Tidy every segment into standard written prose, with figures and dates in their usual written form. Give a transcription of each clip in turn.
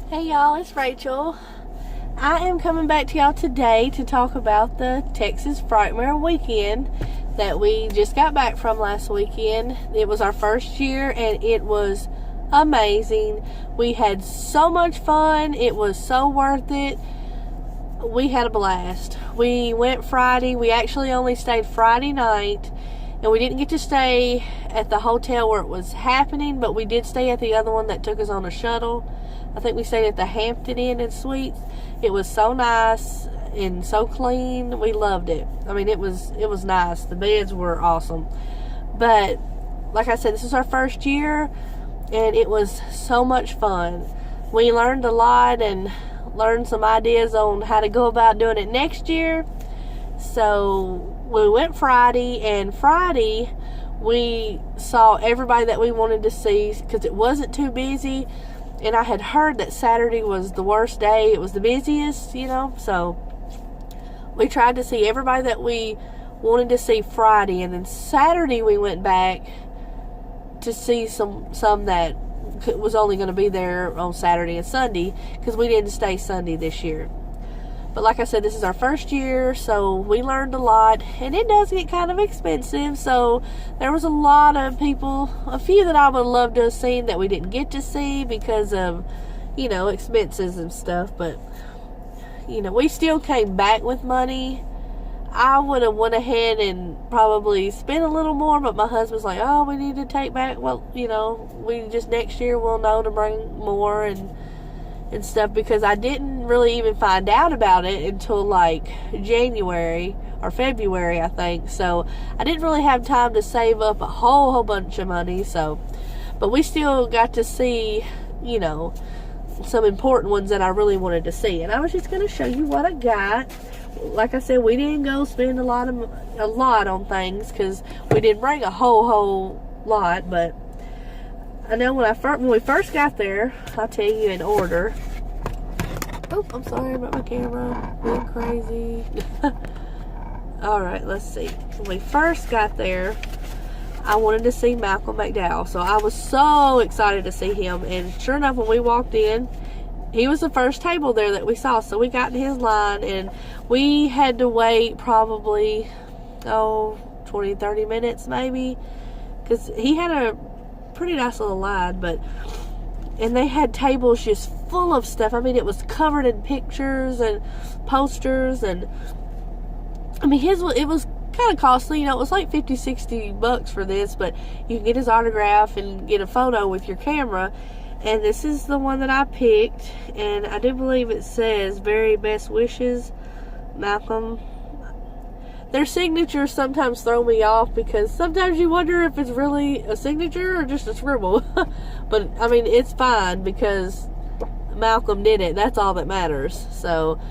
Hey y'all, it's Rachel. I am coming back to y'all today to talk about the Texas Frightmare weekend that we just got back from last weekend. It was our first year and it was amazing. We had so much fun. It was so worth it. We had a blast. We went Friday. We actually only stayed Friday night, and we didn't get to stay at the hotel where it was happening, but we did stay at the other one that took us on a shuttle. I think we stayed at the Hampton Inn and Suites. It was so nice and so clean. We loved it. I mean, it was nice. The beds were awesome. But like I said, this is our first year, and it was so much fun. We learned a lot and learned some ideas on how to go about doing it next year. So we went Friday, and Friday we saw everybody that we wanted to see because it wasn't too busy. And I had heard that Saturday was the worst day. It was the busiest, So we tried to see everybody that we wanted to see Friday. And then Saturday we went back to see some that was only going to be there on Saturday and Sunday because we didn't stay Sunday this year. But like I said, this is our first year, so we learned a lot, and it does get kind of expensive. So there was a lot of people, a few that I would love to have seen that we didn't get to see because of, expenses and stuff. But, we still came back with money. I would have went ahead and probably spent a little more, but my husband's like, oh, we need to take back, we just next year we'll know to bring more and stuff, because I didn't really even find out about it until like January or February, I think. So I didn't really have time to save up a whole bunch of money. But we still got to see, some important ones that I really wanted to see. And I was just going to show you what I got. Like I said, we didn't go spend a lot on things because we didn't bring a whole lot, but I know when we first got there, I'll tell you in order. Oh, I'm sorry about my camera being crazy. Alright, let's see. When we first got there, I wanted to see Malcolm McDowell. So I was so excited to see him. And sure enough, when we walked in, he was the first table there that we saw. So we got in his line, and we had to wait probably, 20, 30 minutes maybe. Because he had a pretty nice little line, and they had tables just full of stuff. I mean, it was covered in pictures and posters, and I mean, it was kind of costly. It was like $50-$60 for this, but you can get his autograph and get a photo with your camera. And this is the one that I picked, and I do believe it says very best wishes, Malcolm. Their signatures sometimes throw me off because sometimes you wonder if it's really a signature or just a scribble. But I mean, it's fine because Malcolm did it. That's all that matters. So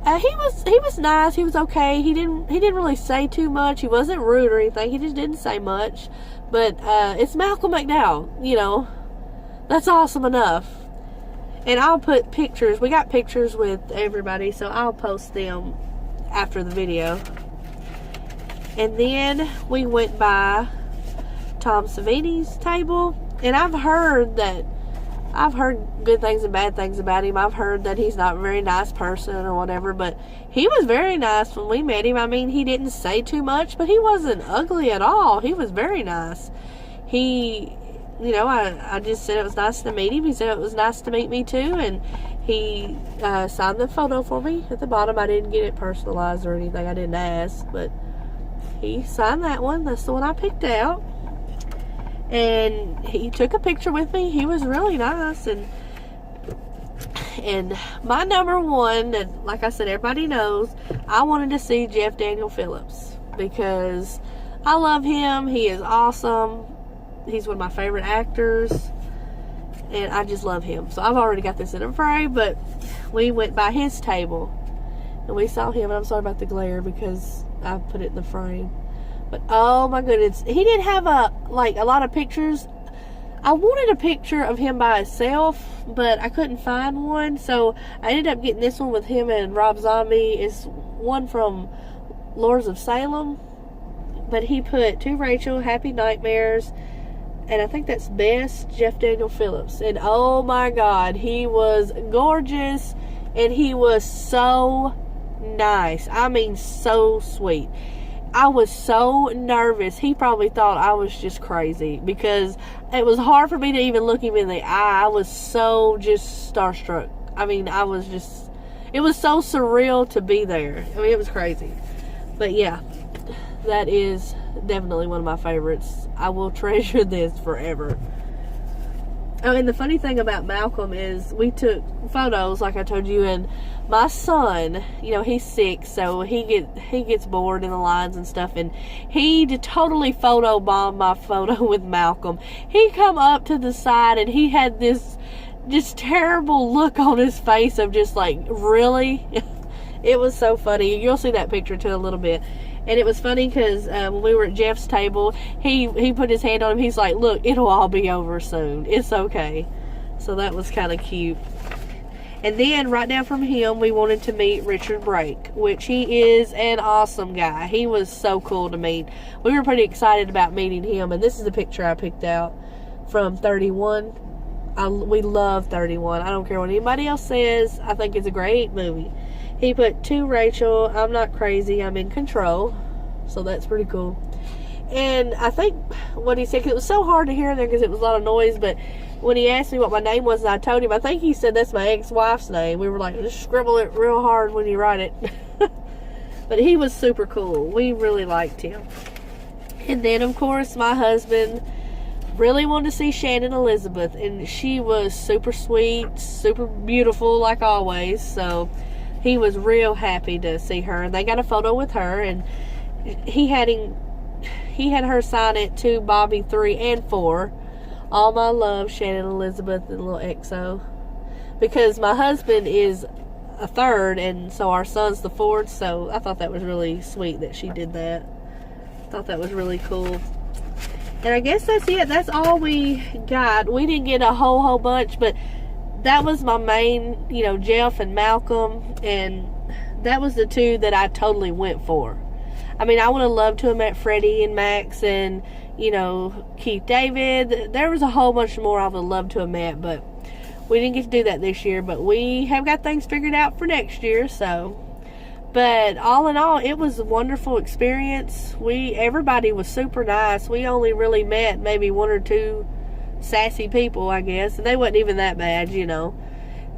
he was nice. He was okay. He didn't really say too much. He wasn't rude or anything. He just didn't say much. But it's Malcolm McDowell. That's awesome enough. And I'll put pictures. We got pictures with everybody, so I'll post them after the video. And then we went by Tom Savini's table, and I've heard good things and bad things about him. I've heard that he's not a very nice person or whatever, but he was very nice when we met him. I mean, he didn't say too much, but he wasn't ugly at all. He was very nice. I just said it was nice to meet him. He said it was nice to meet me too, and he signed the photo for me at the bottom. I didn't get it personalized or anything. I didn't ask, but he signed that one. That's the one I picked out. And he took a picture with me. He was really nice. And my number one, and like I said, everybody knows, I wanted to see Jeff Daniel Phillips because I love him. He is awesome. He's one of my favorite actors. And I just love him. So I've already got this in a frame, but we went by his table. And we saw him. And I'm sorry about the glare because I put it in the frame. But oh my goodness, he didn't have a lot of pictures. I wanted a picture of him by himself, but I couldn't find one, so I ended up getting this one with him and Rob Zombie. It's one from Lords of Salem, but he put, to Rachel, happy nightmares, And I think that's Best Jeff Daniel Phillips. And oh my God, he was gorgeous, and he was so nice. I mean, so sweet. I was so nervous. He probably thought I was just crazy because it was hard for me to even look him in the eye. I was so just starstruck. I mean, it was so surreal to be there. I mean, it was crazy. But yeah, that is definitely one of my favorites. I will treasure this forever. Oh, and the funny thing about Malcolm is we took photos, like I told you, and my son, he's 6, so he gets bored in the lines and stuff, and he totally photobombed my photo with Malcolm. He come up to the side, and he had this just terrible look on his face of just like, really? It was so funny. You'll see that picture too a little bit. And it was funny because when we were at Jeff's table, he put his hand on him. He's like, look, it'll all be over soon. It's okay. So that was kind of cute. And then right down from him, we wanted to meet Richard Brake, which he is an awesome guy. He was so cool to meet. We were pretty excited about meeting him. And this is the picture I picked out from 31. We love 31. I don't care what anybody else says. I think it's a great movie. He put to Rachel, I'm not crazy, I'm in control. So that's pretty cool. And I think what he said, because it was so hard to hear there because it was a lot of noise, but when he asked me what my name was and I told him, I think he said that's my ex-wife's name. We were like, just scribble it real hard when you write it. But he was super cool. We really liked him. And then, of course, my husband really wanted to see Shannon Elizabeth, and she was super sweet, super beautiful like always, so he was real happy to see her. And they got a photo with her, and he had her sign it to Bobby 3 and 4. All my love, Shannon Elizabeth, and little XO. Because my husband is a 3rd, and so our son's the 4th, so I thought that was really sweet that she did that. Thought that was really cool. And I guess that's it. That's all we got. We didn't get a whole bunch, but that was my main, Jeff and Malcolm, and that was the 2 that I totally went for. I mean, I would have loved to have met Freddie and Max and, Keith David. There was a whole bunch more I would have loved to have met, but we didn't get to do that this year. But we have got things figured out for next year, so. But all in all, it was a wonderful experience. Everybody was super nice. We only really met maybe 1 or 2 sassy people, I guess, and they wasn't even that bad,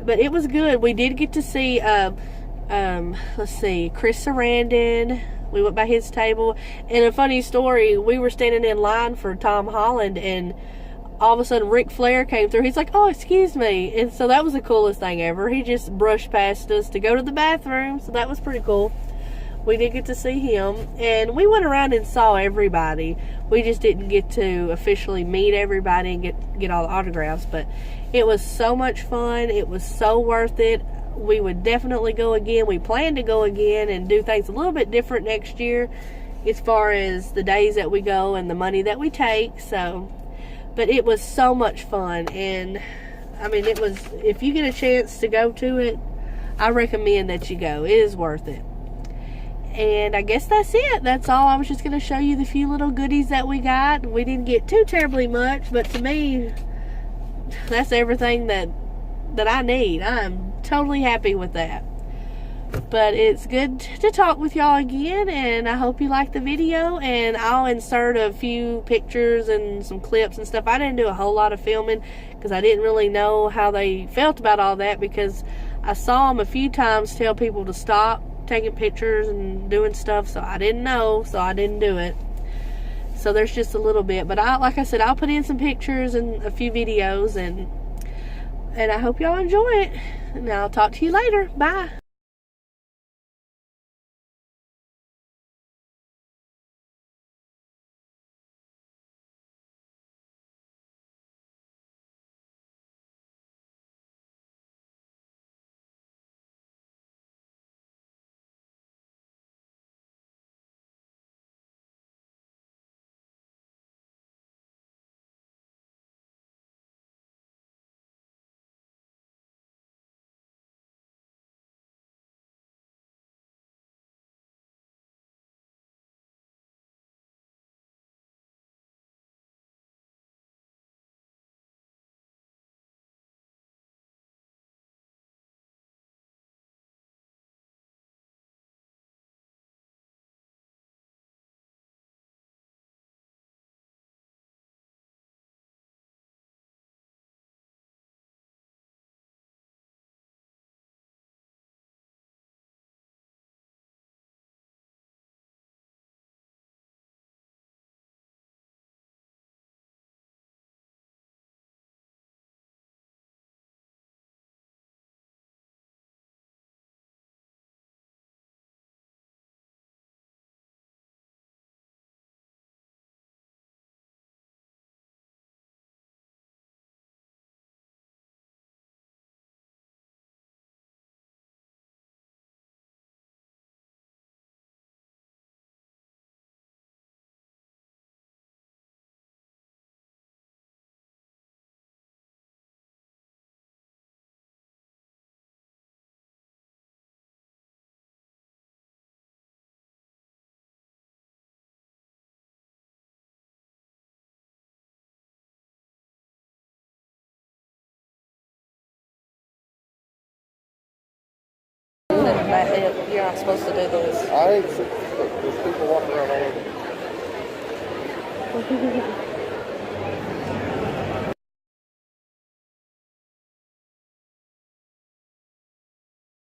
But it was good. We did get to see, let's see, Chris Sarandon. We went by his table, and a funny story, we were standing in line for Tom Holland, and all of a sudden Ric Flair came through. He's like, oh, excuse me. And so that was the coolest thing ever. He just brushed past us to go to the bathroom, so that was pretty cool. We did get to see him, and we went around and saw everybody. We just didn't get to officially meet everybody and get all the autographs, but it was so much fun. It was so worth it. We would definitely go again. We plan to go again and do things a little bit different next year as far as the days that we go and the money that we take. So, but it was so much fun, and I mean, it was, if you get a chance to go to it, I recommend that you go. It is worth it. And I guess that's it. That's all. I was just going to show you the few little goodies that we got. We didn't get too terribly much, but to me, that's everything that I need. I'm totally happy with that. But it's good to talk with y'all again, and I hope you like the video, and I'll insert a few pictures and some clips and stuff. I didn't do a whole lot of filming because I didn't really know how they felt about all that, because I saw them a few times tell people to stop taking pictures and doing stuff, so I didn't know, so I didn't do it. So there's just a little bit, but like I said, I'll put in some pictures and a few videos, and I hope y'all enjoy it. And I'll talk to you later. Bye. You're not supposed to do this. I ain't seen. There's people walking around all over.